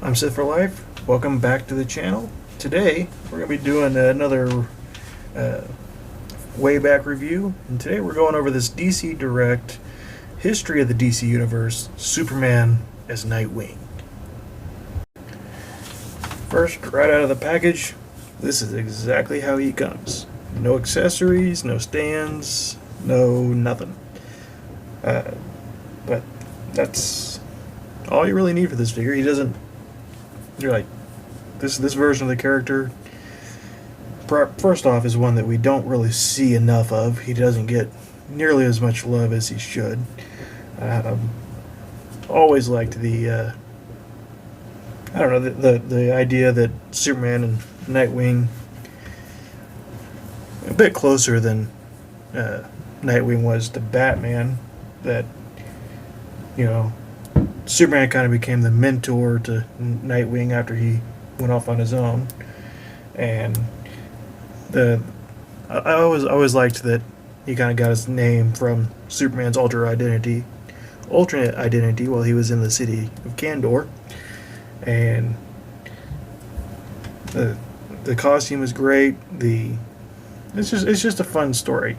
I'm Sith for Life. Welcome back to the channel. Today we're going to be doing another uh, wayback review, and today we're going over this DC Direct history of the DC Universe, Superman as Nightwing. First, right out of the package, this is exactly how he comes. No accessories, no stands, no nothing. But that's all you really need for this figure. He doesn't. You're like, this version of the character, first off, is one that we don't really see enough of. He doesn't get nearly as much love as he should. Always liked the I don't know, the idea that Superman and Nightwing a bit closer than Nightwing was to Batman. That, you know, Superman kind of became the mentor to Nightwing after he went off on his own, and I always liked that he kind of got his name from Superman's alternate identity while he was in the city of Kandor, and the costume is great. It's just a fun story.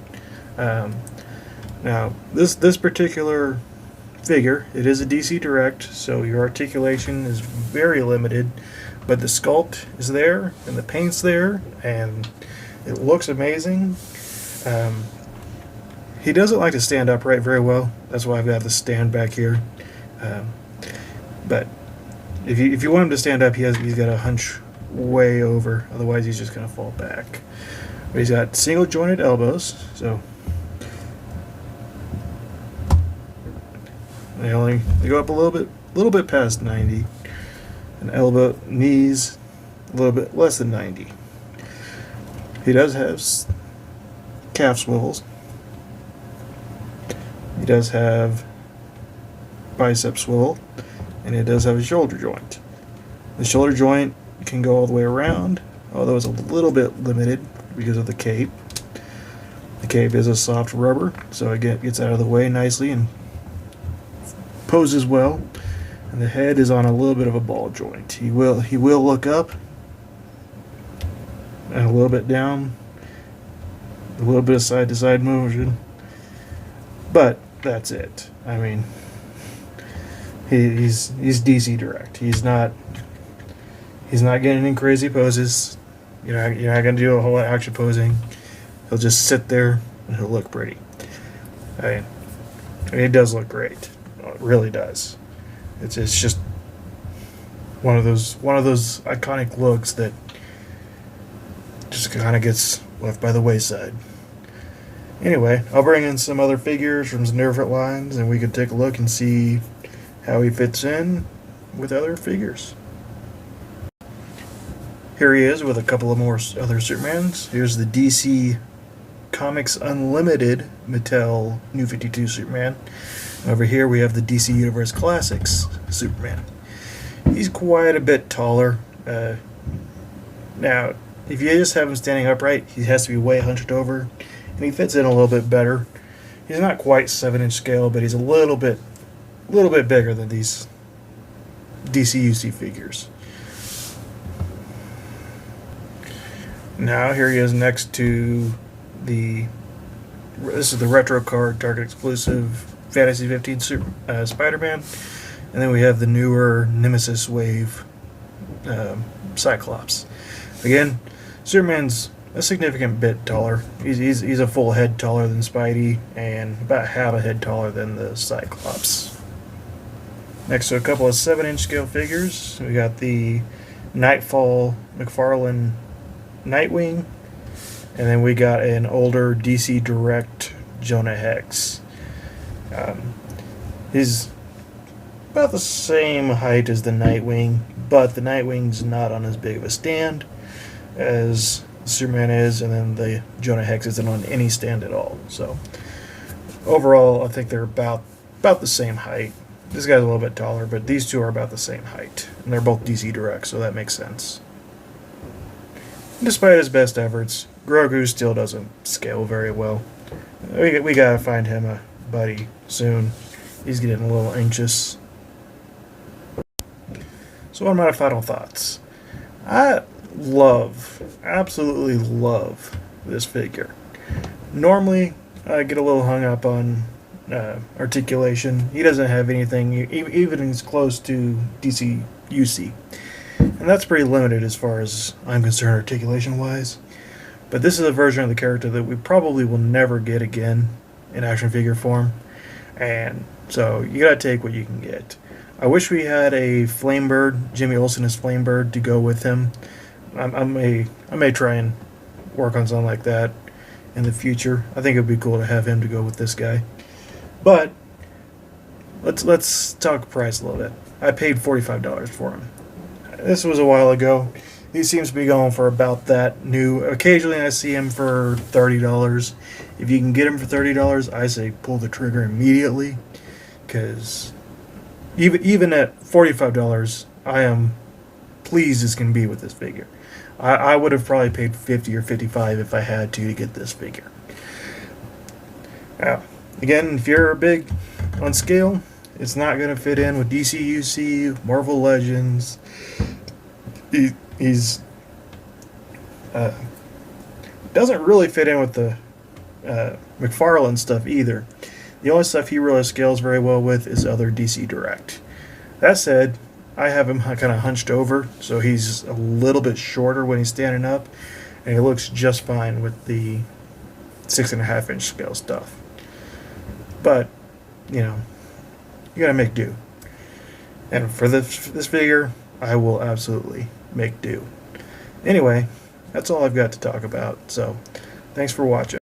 Now this particular figure, it is a DC Direct, so your articulation is very limited, but the sculpt is there and the paint's there and it looks amazing. He doesn't like to stand upright very well. That's why I've got the stand back here. But if you want him to stand up, he's got to hunch way over, otherwise he's just going to fall back. But he's got single jointed elbows, so they go up a little bit past 90, and knees a little bit less than 90. He does have calf swivels. He does have bicep swivel, and it does have a shoulder joint. The shoulder joint can go all the way around, although it's a little bit limited because of the cape. The cape is a soft rubber, so it gets out of the way nicely and poses well. And the head is on a little bit of a ball joint. He will look up and a little bit down, a little bit of side to side motion, but that's it. I mean, he's DC Direct. He's not getting any crazy poses. You're not gonna do a whole lot of action posing. He'll just sit there and he'll look pretty. I mean, it does look great. It really does. It's just one of those iconic looks that just kind of gets left by the wayside. Anyway, I'll bring in some other figures from some different lines, and we can take a look and see how he fits in with other figures. Here he is with a couple of more other Supermans. Here's the DC Comics Unlimited Mattel New 52 Superman. Over here we have the DC Universe Classics Superman. He's quite a bit taller. Now, if you just have him standing upright, he has to be way hunched over, and he fits in a little bit better. He's not quite 7-inch scale, but he's a little bit bigger than these DCUC figures. Now here he is next to this is the retro card Target exclusive Fantasy 15 Spider-Man, and then we have the newer Nemesis Wave Cyclops. Again, Superman's a significant bit taller. He's a full head taller than Spidey, and about half a head taller than the Cyclops. Next to a couple of 7-inch scale figures, we got the Nightfall McFarlane Nightwing, and then we got an older DC Direct Jonah Hex. He's about the same height as the Nightwing, but the Nightwing's not on as big of a stand as Superman is, and then the Jonah Hex isn't on any stand at all. So overall, I think they're about the same height. This guy's a little bit taller, but these two are about the same height, and they're both DC Direct, so that makes sense. Despite his best efforts, Grogu still doesn't scale very well. We gotta find him a buddy soon. He's getting a little anxious. So what are my final thoughts? I absolutely love this figure. Normally, I get a little hung up on articulation. He doesn't have anything even as close to DC UC. And that's pretty limited as far as I'm concerned articulation-wise. But this is a version of the character that we probably will never get again in action figure form. And so you gotta take what you can get. I wish we had a Flamebird, Jimmy Olsen as Flamebird, to go with him. I may try and work on something like that in the future. I think it would be cool to have him to go with this guy. But let's talk price a little bit. I paid $45 for him. This was a while ago. He seems to be going for about that new. Occasionally I see him for $30. If you can get him for $30, I say pull the trigger immediately. Because even at $45, I am pleased as can be with this figure. I would have probably paid $50 or $55 if I had to get this figure. Now, again, if you're big on scale, it's not going to fit in with DCUC, Marvel Legends. He's doesn't really fit in with the McFarlane stuff either. The only stuff he really scales very well with is other DC Direct. That said, I have him kind of hunched over, so he's a little bit shorter when he's standing up, and he looks just fine with the 6.5-inch scale stuff. But, you know, you gotta make do. And for this figure, I will absolutely make do. Anyway, that's all I've got to talk about, so thanks for watching.